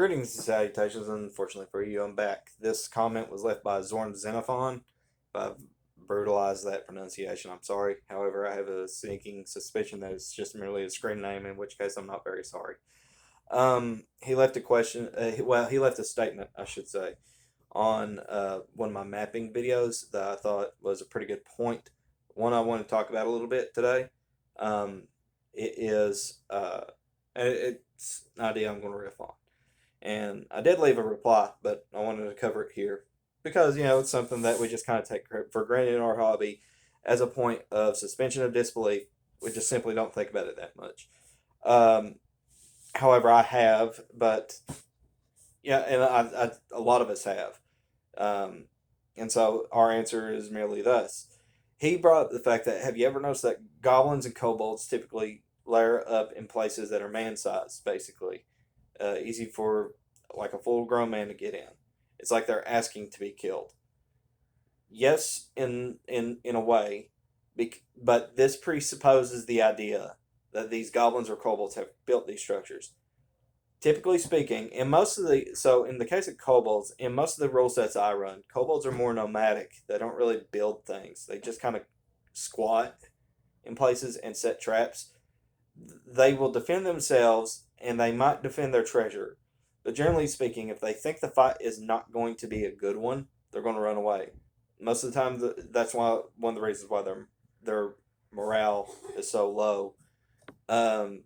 Greetings and salutations, unfortunately for you, I'm back. This comment was left by Zorn Xenophon. If I've brutalized that pronunciation, I'm sorry. However, I have a sneaking suspicion that it's just merely a screen name, in which case I'm not very sorry. He left a question, he left a statement, I should say, on one of my mapping videos that I thought was a pretty good point. One I want to talk about a little bit today. Um, it is, it's an idea I'm going to riff on. And I did leave a reply, but I wanted to cover it here because, it's something that we just kind of take for granted in our hobby as a point of suspension of disbelief. We just simply don't think about it that much. Um, However, I have, but yeah, and a lot of us have. Um, and so our answer is merely thus. He brought up the fact that have you ever noticed that goblins and kobolds typically lair up in places that are man sized, basically? Easy for like a full grown man to get in. It's like they're asking to be killed. Yes, in a way, but this presupposes the idea that these goblins or kobolds have built these structures. Typically speaking, in the case of kobolds, in most of the rule sets I run, kobolds are more nomadic. They don't really build things. They just kind of squat in places and set traps. They will defend themselves and they might defend their treasure. But generally speaking, if they think the fight is not going to be a good one, they're going to run away. Most of the time, that's why one of the reasons why their morale is so low. Um,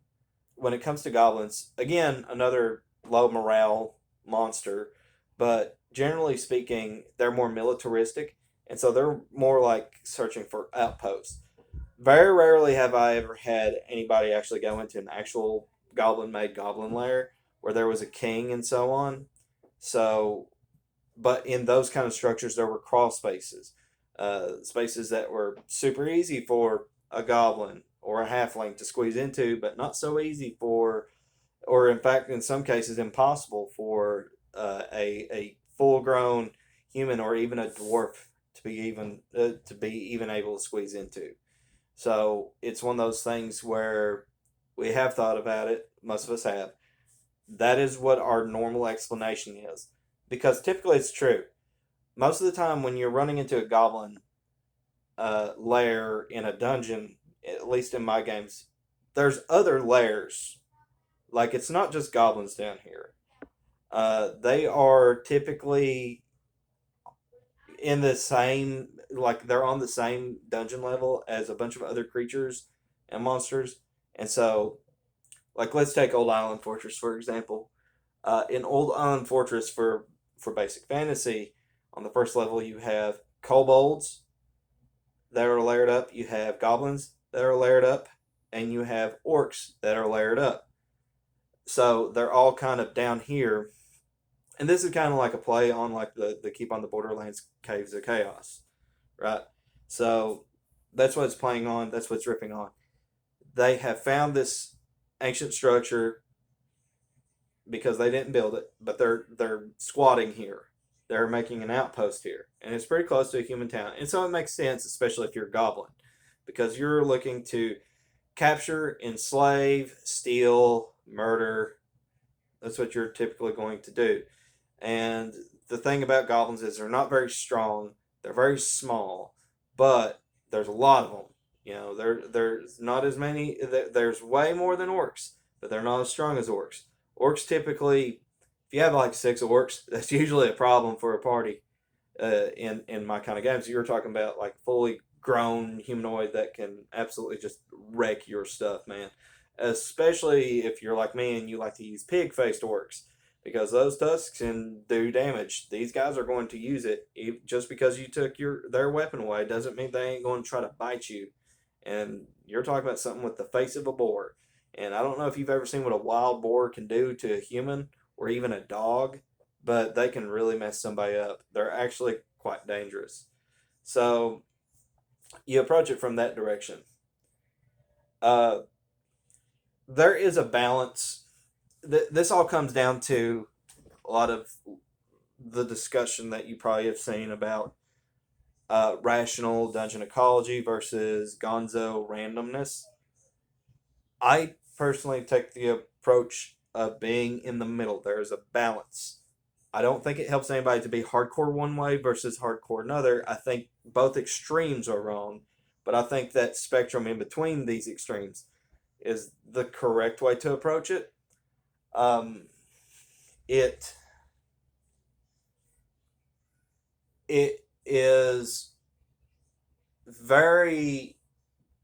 when it comes to goblins, again, another low morale monster, but generally speaking, they're more militaristic, and so they're more like searching for outposts. Very rarely have I ever had anybody actually go into an actual goblin made goblin lair where there was a king and so on. So, but in those kind of structures, there were crawl spaces, spaces that were super easy for a goblin or a halfling to squeeze into, but not so easy for, or in fact, in some cases, impossible for a full grown human or even a dwarf to be even able to squeeze into. So it's one of those things where we have thought about it. Most of us have. That is what our normal explanation is. Because typically it's true. Most of the time, when you're running into a goblin lair in a dungeon, at least in my games, there's other lairs. Like, it's not just goblins down here. They are typically in the same, like, they're on the same dungeon level as a bunch of other creatures and monsters. And so, like, let's take Old Island Fortress, for example. In Old Island Fortress for basic fantasy, on the first level you have kobolds that are layered up, you have goblins that are layered up, and you have orcs that are layered up. So they're all kind of down here, and this is kind of like a play on like the Keep on the Borderlands Caves of Chaos, right? So that's what it's playing on. That's what it's ripping on. They have found this ancient structure because they didn't build it, but they're squatting here. They're making an outpost here, and it's pretty close to a human town, and so it makes sense, especially if you're a goblin, because you're looking to capture, enslave, steal, murder. That's what you're typically going to do. And the thing about goblins is they're not very strong. They're very small, but there's a lot of them. There's not as many. There's way more than orcs, but they're not as strong as orcs. Orcs typically, if you have like six orcs, that's usually a problem for a party. In my kind of games, you were talking about like fully grown humanoid that can absolutely just wreck your stuff, man. Especially if you're like me and you like to use pig faced orcs because those tusks can do damage. These guys are going to use it. Just because you took their weapon away doesn't mean they ain't going to try to bite you. And you're talking about something with the face of a boar. And I don't know if you've ever seen what a wild boar can do to a human or even a dog, but they can really mess somebody up. They're actually quite dangerous. So you approach it from that direction. Uh, there is a balance. This all comes down to a lot of the discussion that you probably have seen about rational dungeon ecology versus gonzo randomness. I personally take the approach of being in the middle. There's a balance. I don't think it helps anybody to be hardcore one way versus hardcore another. I think both extremes are wrong, but I think that spectrum in between these extremes is the correct way to approach it. Um, it it is very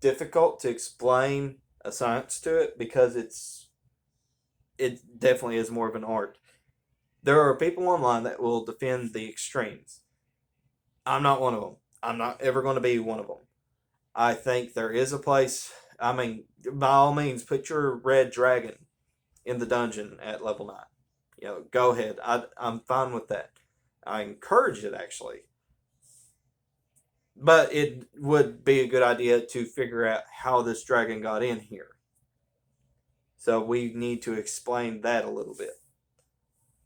difficult to explain a science to it because it definitely is more of an art. There are people online that will defend the extremes. I'm not one of them. I'm not ever going to be one of them. I think there is a place. I mean, by all means, put your red dragon in the dungeon at level 9. Go ahead. I'm fine with that. I encourage it actually. But it would be a good idea to figure out how this dragon got in here. So we need to explain that a little bit.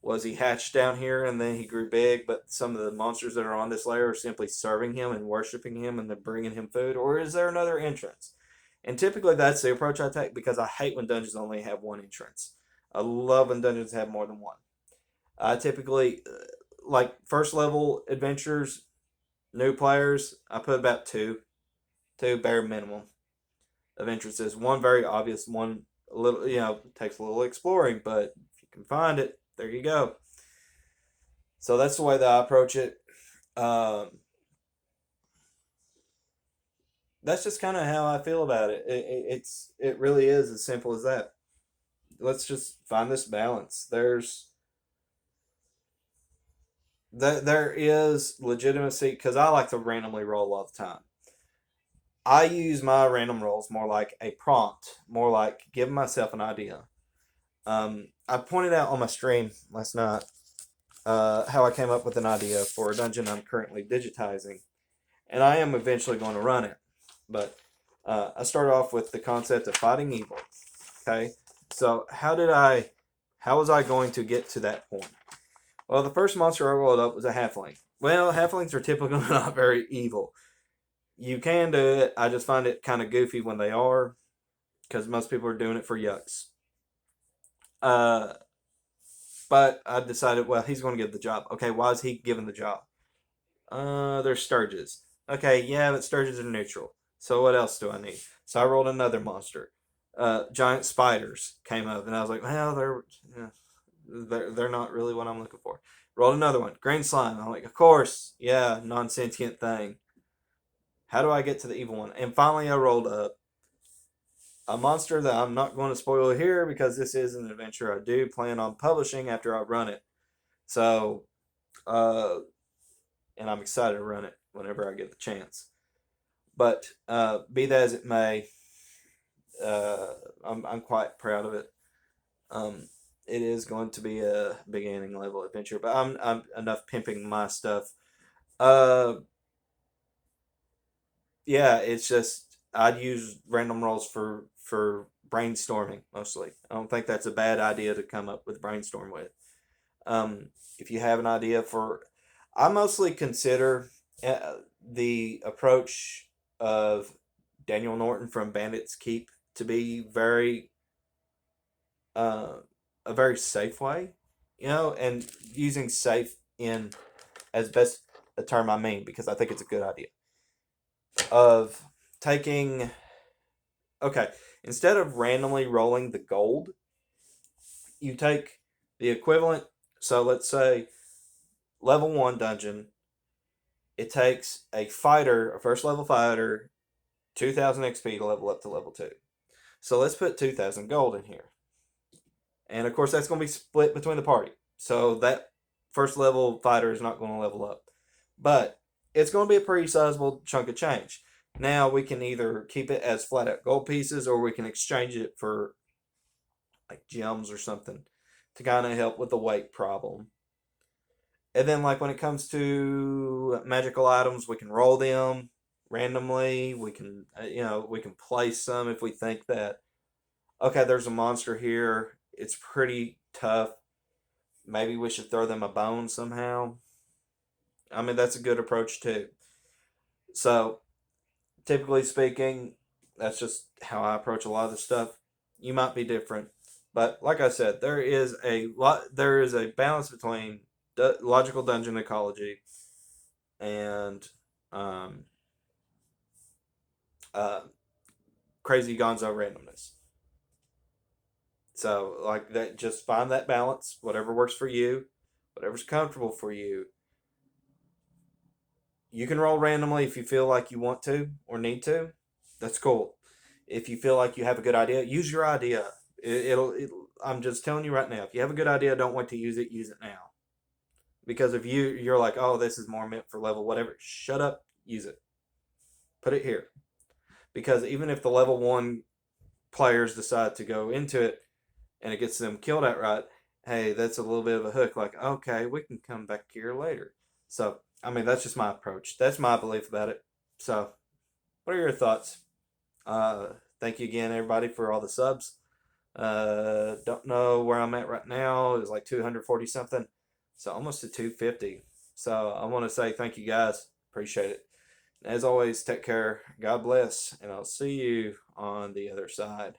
Was he hatched down here and then he grew big, but some of the monsters that are on this layer are simply serving him and worshiping him and then bringing him food? Or is there another entrance? And typically that's the approach I take because I hate when dungeons only have one entrance. I love when dungeons have more than one. I typically, like first level adventures, new players, I put about two bare minimum of entrances. One very obvious, one a little, takes a little exploring, but if you can find it, there you go. So that's the way that I approach it. Um, that's just kind of how I feel about it. It really is as simple as that. Let's just find this balance. There is legitimacy because I like to randomly roll all the time. I use my random rolls more like a prompt, more like giving myself an idea. I pointed out on my stream last night how I came up with an idea for a dungeon I'm currently digitizing, and I am eventually going to run it. But I started off with the concept of fighting evil. Okay, so how was I going to get to that point? Well, the first monster I rolled up was a halfling. Well, halflings are typically not very evil. You can do it. I just find it kind of goofy when they are, because most people are doing it for yucks. Uh, but I decided, well, he's going to get the job. Okay, why is he given the job? There's Sturges. Okay, yeah, but Sturges are neutral. So what else do I need? So I rolled another monster. Giant spiders came up, and I was like, well, they're not really what I'm looking for. Rolled another one. Green slime. I'm like, of course, yeah, non-sentient thing. How do I get to the evil one? And finally, I rolled up a monster that I'm not going to spoil here because this is an adventure I do plan on publishing after I run it. So, uh, and I'm excited to run it whenever I get the chance. But be that as it may, uh, I'm quite proud of it. Um, it is going to be a beginning level adventure, but I'm enough pimping my stuff. Uh, yeah, it's just I'd use random rolls for brainstorming mostly. I don't think that's a bad idea to come up with brainstorm with. If you have an idea I mostly consider the approach of Daniel Norton from Bandit's Keep to be uh, a very safe way, and using safe in as best a term I mean because I think it's a good idea of taking okay, instead of randomly rolling the gold, you take the equivalent. So let's say level 1 dungeon, it takes a first level fighter, 2000 XP to level up to level 2. So let's put 2000 gold in here. And of course, that's going to be split between the party. So that first level fighter is not going to level up. But it's going to be a pretty sizable chunk of change. Now we can either keep it as flat out gold pieces or we can exchange it for like gems or something to kind of help with the weight problem. And then like when it comes to magical items, we can roll them randomly. We can we can place some if we think that okay, there's a monster here. It's pretty tough. Maybe we should throw them a bone somehow. I mean, that's a good approach too. So, typically speaking, that's just how I approach a lot of this stuff. You might be different. But like I said, there is a balance between logical dungeon ecology and um, uh, crazy gonzo randomness. So like that, just find that balance, whatever works for you, whatever's comfortable for you. You can roll randomly if you feel like you want to or need to. That's cool. If you feel like you have a good idea, use your idea. I'm just telling you right now. If you have a good idea, don't wait to use it. Use it now. Because if you're like, oh, this is more meant for level whatever, shut up. Use it. Put it here. Because even if the level one players decide to go into it and it gets them killed outright, hey, that's a little bit of a hook. Like, okay, we can come back here later. So, I mean, that's just my approach. That's my belief about it. So, what are your thoughts? Thank you again, everybody, for all the subs. Don't know where I'm at right now. It was like 240 something. So, almost to 250. So, I want to say thank you guys. Appreciate it. As always, take care. God bless. And I'll see you on the other side.